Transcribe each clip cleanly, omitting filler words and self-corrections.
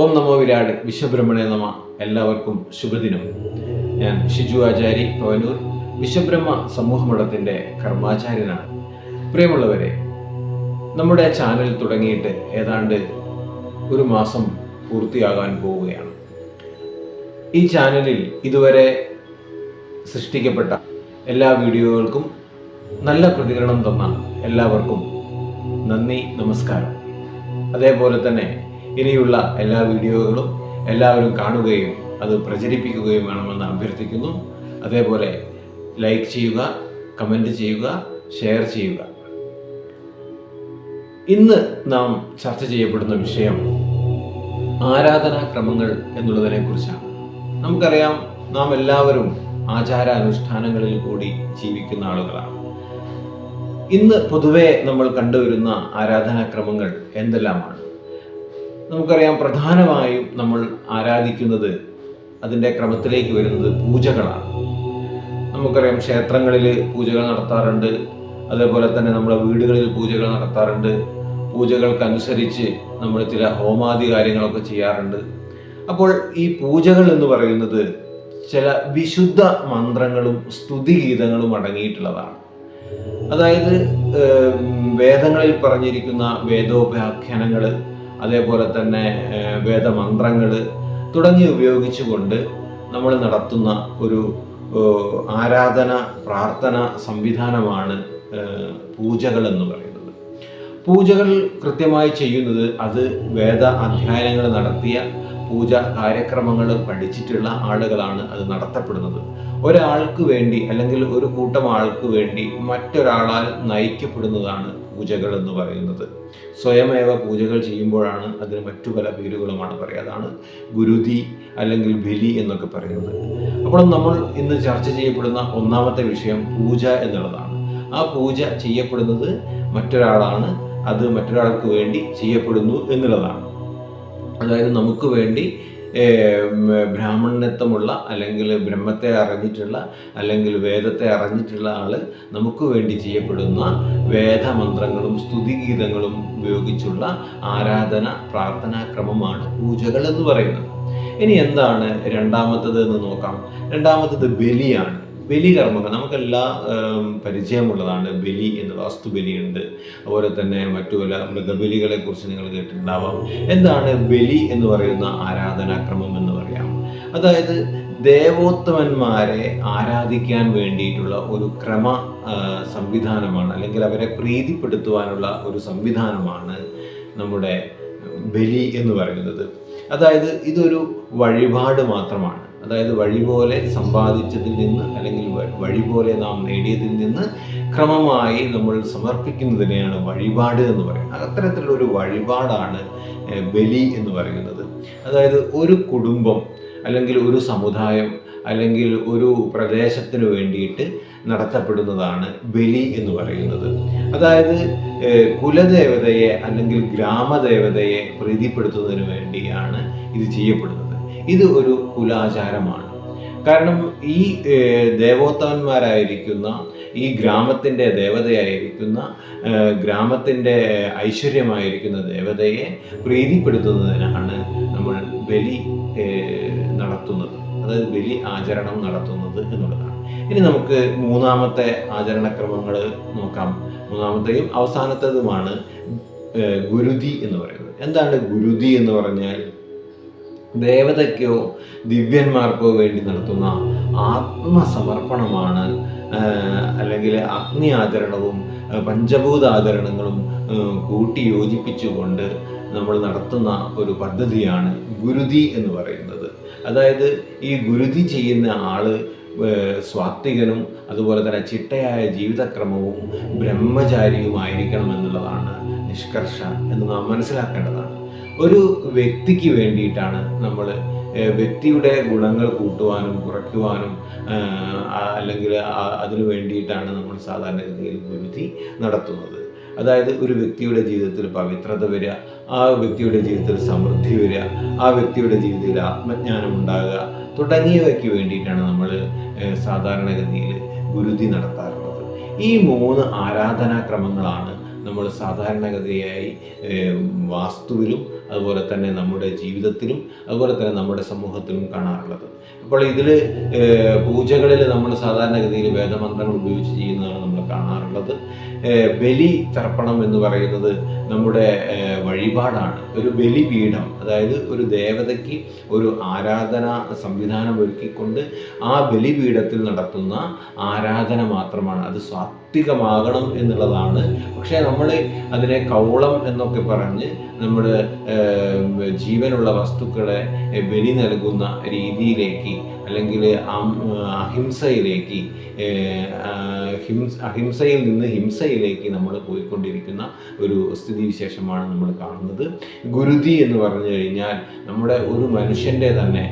ഓം നമോ വിരാട് വിശ്വബ്രഹ്മണേ നമ. എല്ലാവർക്കും ശുഭദിനം. ഞാൻ ഷിജു ആചാരി പവനൂർ വിശ്വബ്രഹ്മ സമൂഹ മഠത്തിൻ്റെ കർമാചാര്യനാണ്. പ്രിയമുള്ളവരെ, നമ്മുടെ ചാനൽ തുടങ്ങിയിട്ട് ഏതാണ്ട് ഒരു മാസം പൂർത്തിയാകാൻ പോവുകയാണ്. ഈ ചാനലിൽ ഇതുവരെ സൃഷ്ടിക്കപ്പെട്ട എല്ലാ വീഡിയോകൾക്കും നല്ല പ്രതികരണം തന്ന എല്ലാവർക്കും നന്ദി, നമസ്കാരം. അതേപോലെ തന്നെ ഇനിയുള്ള എല്ലാ വീഡിയോകളും എല്ലാവരും കാണുകയും അത് പ്രചരിപ്പിക്കുകയും വേണമെന്ന് അഭ്യർത്ഥിക്കുന്നു. അതേപോലെ ലൈക്ക് ചെയ്യുക, കമൻറ്റ് ചെയ്യുക, ഷെയർ ചെയ്യുക. ഇന്ന് നാം ചർച്ച ചെയ്യപ്പെടുന്ന വിഷയം ആരാധനാക്രമങ്ങൾ എന്നുള്ളതിനെ കുറിച്ചാണ്. നമുക്കറിയാം, നാം എല്ലാവരും ആചാരാനുഷ്ഠാനങ്ങളിൽ കൂടി ജീവിക്കുന്ന ആളുകളാണ്. ഇന്ന് പൊതുവെ നമ്മൾ കണ്ടുവരുന്ന ആരാധനാക്രമങ്ങൾ എന്തെല്ലാമാണ്? നമുക്കറിയാം, പ്രധാനമായും നമ്മൾ ആരാധിക്കുന്നത്, അതിൻ്റെ ക്രമത്തിലേക്ക് വരുന്നത് പൂജകളാണ്. നമുക്കറിയാം, ക്ഷേത്രങ്ങളിൽ പൂജകൾ നടത്താറുണ്ട്. അതേപോലെ തന്നെ നമ്മുടെ വീടുകളിൽ പൂജകൾ നടത്താറുണ്ട്. പൂജകൾക്കനുസരിച്ച് നമ്മൾ ചില ഹോമാദി കാര്യങ്ങളൊക്കെ ചെയ്യാറുണ്ട്. അപ്പോൾ ഈ പൂജകൾ എന്ന് പറയുന്നത് ചില വിശുദ്ധ മന്ത്രങ്ങളും സ്തുതിഗീതങ്ങളും അടങ്ങിയിട്ടുള്ളതാണ്. അതായത് വേദങ്ങളിൽ പറഞ്ഞിരിക്കുന്ന വേദോപാഖ്യാനങ്ങൾ, അതേപോലെ തന്നെ വേദമന്ത്രങ്ങൾ തുടങ്ങി ഉപയോഗിച്ചുകൊണ്ട് നമ്മൾ നടത്തുന്ന ഒരു ആരാധന പ്രാർത്ഥന സംവിധാനമാണ് പൂജകൾ എന്ന് പറയുന്നത്. പൂജകൾ കൃത്യമായി ചെയ്യുന്നത് അത് വേദ അധ്യയനങ്ങൾ നടത്തിയ പൂജ കാര്യക്രമങ്ങൾ പഠിച്ചിട്ടുള്ള ആളുകളാണ് അത് നടത്തപ്പെടുന്നത്. ഒരാൾക്ക് വേണ്ടി അല്ലെങ്കിൽ ഒരു കൂട്ടം ആൾക്ക് വേണ്ടി മറ്റൊരാളാൽ നയിക്കപ്പെടുന്നതാണ് പൂജകൾ എന്ന് പറയുന്നത്. സ്വയമേവ പൂജകൾ ചെയ്യുമ്പോഴാണ് അതിന് മറ്റു പല പേരുകളുമാണ് പറയുക. അതാണ് ഗുരുതി അല്ലെങ്കിൽ ബലി എന്നൊക്കെ പറയുന്നത്. അപ്പോൾ നമ്മൾ ഇന്ന് ചർച്ച ചെയ്യപ്പെടുന്ന ഒന്നാമത്തെ വിഷയം പൂജ എന്നുള്ളതാണ്. ആ പൂജ ചെയ്യപ്പെടുന്നത് മറ്റൊരാളാണ്, അത് മറ്റൊരാൾക്ക് വേണ്ടി ചെയ്യപ്പെടുന്നു എന്നുള്ളതാണ്. അതായത് നമുക്ക് വേണ്ടി ബ്രാഹ്മണ്യത്വമുള്ള അല്ലെങ്കിൽ ബ്രഹ്മത്തെ അറിഞ്ഞിട്ടുള്ള അല്ലെങ്കിൽ വേദത്തെ അറിഞ്ഞിട്ടുള്ള ആള് നമുക്ക് വേണ്ടി ചെയ്യപ്പെടുന്ന വേദമന്ത്രങ്ങളും സ്തുതിഗീതങ്ങളും ഉപയോഗിച്ചുള്ള ആരാധന പ്രാർത്ഥനാക്രമമാണ് പൂജകൾ എന്ന് പറയുന്നത്. ഇനി എന്താണ് രണ്ടാമത്തത് എന്ന് നോക്കാം. രണ്ടാമത്തത് ബലിയാണ്. ബലികർമ്മങ്ങൾ നമുക്കെല്ലാം പരിചയമുള്ളതാണ്. ബലി എന്ന വാസ്തുബലിയുണ്ട്, അതുപോലെ തന്നെ മറ്റു പല മൃഗബലികളെ കുറിച്ച് നിങ്ങൾ കേട്ടിട്ടുണ്ടാവാം. എന്താണ് ബലി എന്ന് പറയുന്ന ആരാധനാക്രമം എന്ന് പറയാം? അതായത് ദേവോത്തമന്മാരെ ആരാധിക്കാൻ വേണ്ടിയിട്ടുള്ള ഒരു ക്രമ സംവിധാനമാണ്, അല്ലെങ്കിൽ അവരെ പ്രീതിപ്പെടുത്തുവാനുള്ള ഒരു സംവിധാനമാണ് നമ്മുടെ ബലി എന്ന് പറയുന്നത്. അതായത് ഇതൊരു വഴിപാട് മാത്രമാണ്. അതായത് വഴി പോലെ സമ്പാദിച്ചതിൽ നിന്ന് അല്ലെങ്കിൽ വഴി പോലെ നാം നേടിയതിൽ നിന്ന് ക്രമമായി നമ്മൾ സമർപ്പിക്കുന്നതിനെയാണ് വഴിപാട് എന്ന് പറയുന്നത്. അത്തരത്തിലുള്ള ഒരു വഴിപാടാണ് ബലി എന്ന് പറയുന്നത്. അതായത് ഒരു കുടുംബം അല്ലെങ്കിൽ ഒരു സമുദായം അല്ലെങ്കിൽ ഒരു പ്രദേശത്തിന് വേണ്ടിയിട്ട് നടത്തപ്പെടുന്നതാണ് ബലി എന്ന് പറയുന്നത്. അതായത് കുലദേവതയെ അല്ലെങ്കിൽ ഗ്രാമദേവതയെ പ്രീതിപ്പെടുത്തുന്നതിന് വേണ്ടിയാണ് ഇത് ചെയ്യപ്പെടുന്നത്. ഇത് ഒരു കുലാചാരമാണ്. കാരണം ഈ ദേവോത്തമന്മാരായിരിക്കുന്ന ഈ ഗ്രാമത്തിൻ്റെ ദേവതയായിരിക്കുന്ന ഗ്രാമത്തിൻ്റെ ഐശ്വര്യമായിരിക്കുന്ന ദേവതയെ പ്രീതിപ്പെടുത്തുന്നതിനാണ് നമ്മൾ ബലി നടത്തുന്നത്, അതായത് ബലി ആചരണം നടത്തുന്നത് എന്നുള്ളതാണ്. ഇനി നമുക്ക് മൂന്നാമത്തെ ആചരണക്രമങ്ങൾ നോക്കാം. മൂന്നാമത്തെയും അവസാനത്തേതുമാണ് ഗുരുതി എന്ന് പറയുന്നത്. എന്താണ് ഗുരുതി എന്ന് പറഞ്ഞാൽ? ദേവതയ്ക്കോ ദിവ്യന്മാർക്കോ വേണ്ടി നടത്തുന്ന ആത്മസമർപ്പണമാണ്. അല്ലെങ്കിൽ അഗ്നി ആചരണവും പഞ്ചഭൂതാചരണങ്ങളും കൂട്ടി യോജിപ്പിച്ചുകൊണ്ട് നമ്മൾ നടത്തുന്ന ഒരു പദ്ധതിയാണ് ഗുരുതി എന്ന് പറയുന്നത്. അതായത് ഈ ഗുരുതി ചെയ്യുന്ന ആള് സ്വാത്വികനും അതുപോലെ തന്നെ ചിട്ടയായ ജീവിതക്രമവും ബ്രഹ്മചാരിയുമായിരിക്കണം എന്നുള്ളതാണ് നിഷ്കർഷ എന്ന് നാം മനസ്സിലാക്കേണ്ടതാണ്. ഒരു വ്യക്തിക്ക് വേണ്ടിയിട്ടാണ് നമ്മൾ വ്യക്തിയുടെ ഗുണങ്ങൾ കൂട്ടുവാനും കുറയ്ക്കുവാനും അല്ലെങ്കിൽ അതിനു വേണ്ടിയിട്ടാണ് നമ്മൾ സാധാരണഗതിയിൽ ഗുരുതി നടത്തുന്നത്. അതായത് ഒരു വ്യക്തിയുടെ ജീവിതത്തിൽ പവിത്രത വരിക, ആ വ്യക്തിയുടെ ജീവിതത്തിൽ സമൃദ്ധി വരിക, ആ വ്യക്തിയുടെ ജീവിതത്തിൽ ആത്മജ്ഞാനം ഉണ്ടാകുക തുടങ്ങിയവയ്ക്ക് വേണ്ടിയിട്ടാണ് നമ്മൾ സാധാരണഗതിയിൽ ഗുരുതി നടത്താറുള്ളത്. ഈ 3 ആരാധനാക്രമങ്ങളാണ് നമ്മൾ സാധാരണഗതിയായി വാസ്തുവിലും അതുപോലെ തന്നെ നമ്മുടെ ജീവിതത്തിലും അതുപോലെ തന്നെ നമ്മുടെ സമൂഹത്തിലും കാണാറുള്ളത്. അപ്പോൾ ഇതിൽ പൂജകളിൽ നമ്മൾ സാധാരണഗതിയിൽ വേദമന്ത്രങ്ങൾ ഉപയോഗിച്ച് ചെയ്യുന്നതാണ് നമ്മൾ കാണാറുള്ളത്. ബലി തർപ്പണം എന്ന് പറയുന്നത് നമ്മുടെ വഴിപാടാണ്. ഒരു ബലിപീഠം, അതായത് ഒരു ദേവതയ്ക്ക് ഒരു ആരാധനാ സംവിധാനം ഒരുക്കിക്കൊണ്ട് ആ ബലിപീഠത്തിൽ നടത്തുന്ന ആരാധന മാത്രമാണ്. അത് സാത്വികമാകണം എന്നുള്ളതാണ്. പക്ഷേ നമ്മൾ അതിനെ കൗളം എന്നൊക്കെ പറഞ്ഞ് നമ്മുടെ ജീവനുള്ള വസ്തുക്കളെ ബലി നൽകുന്ന രീതിയിലേക്ക്, അല്ലെങ്കിൽ അഹിംസയിലേക്ക്, അഹിംസയിൽ നിന്ന് ഹിംസയിലേക്ക് നമ്മൾ പോയിക്കൊണ്ടിരിക്കുന്ന ഒരു സ്ഥിതിവിശേഷമാണ് നമ്മൾ കാണുന്നത്. ഗുരുതി എന്ന് പറഞ്ഞു കഴിഞ്ഞാൽ നമ്മുടെ ഒരു മനുഷ്യൻ്റെ തന്നെ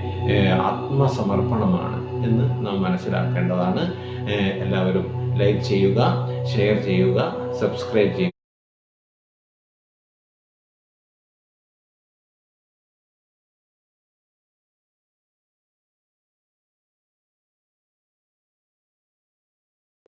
ആത്മസമർപ്പണമാണ് എന്ന് നാം മനസ്സിലാക്കേണ്ടതാണ്. എല്ലാവരും ലൈക്ക് ചെയ്യുക, ഷെയർ ചെയ്യുക, സബ്സ്ക്രൈബ് ചെയ്യുക.